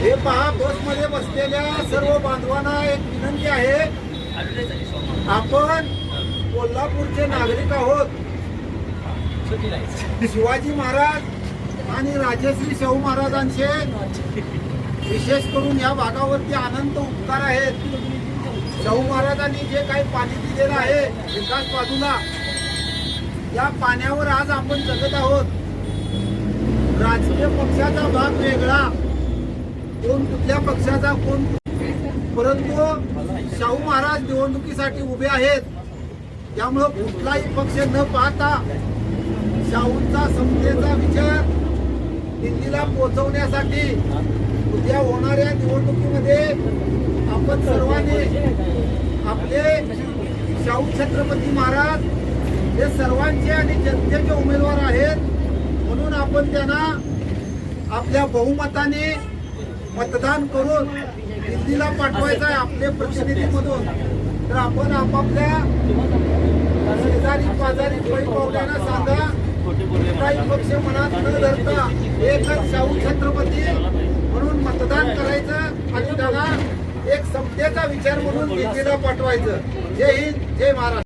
हे पहा, बसमध्ये बसलेल्या सर्व बांधवांना एक विनंती आहे. आपण कोल्हापूरचे नागरिक आहोत. शिवाजी महाराज आणि राजश्री शाहू महाराजांचे विशेष करून या भागावरती अनंत उपकार आहेत. शाहू महाराजांनी जे काही पाणी दिलेलं आहे एकाच बाजूला, या पाण्यावर आज आपण जगत आहोत. राजकीय पक्षाचा भाग वेगळा, कोण कुठल्या पक्षाचा, कोण, परंतु शाहू महाराज निवडणुकीसाठी उभे आहेत. त्यामुळं कुठलाही पक्ष न पाहता शाहूंचा समतेचा विचार दिल्लीला पोहोचवण्यासाठी उद्या होणाऱ्या निवडणुकीमध्ये आपण सर्वांनी आपले शाहू छत्रपती महाराज हे सर्वांचे आणि जनतेचे उमेदवार आहेत, म्हणून आपण त्यांना आपल्या बहुमताने मतदान करून दिल्लीला पाठवायचं आहे आपले प्रतिनिधी म्हणून. तर आपण आपापल्या शेजारी पाजारी पै पावल्यांना सांगा, काही पक्ष मनात न धरता एकच शाहू छत्रपती म्हणून मतदान करायचं आणि त्याला एक समतेचा विचार म्हणून दिल्लीला पाठवायचं. जय हिंद, जय महाराष्ट्र.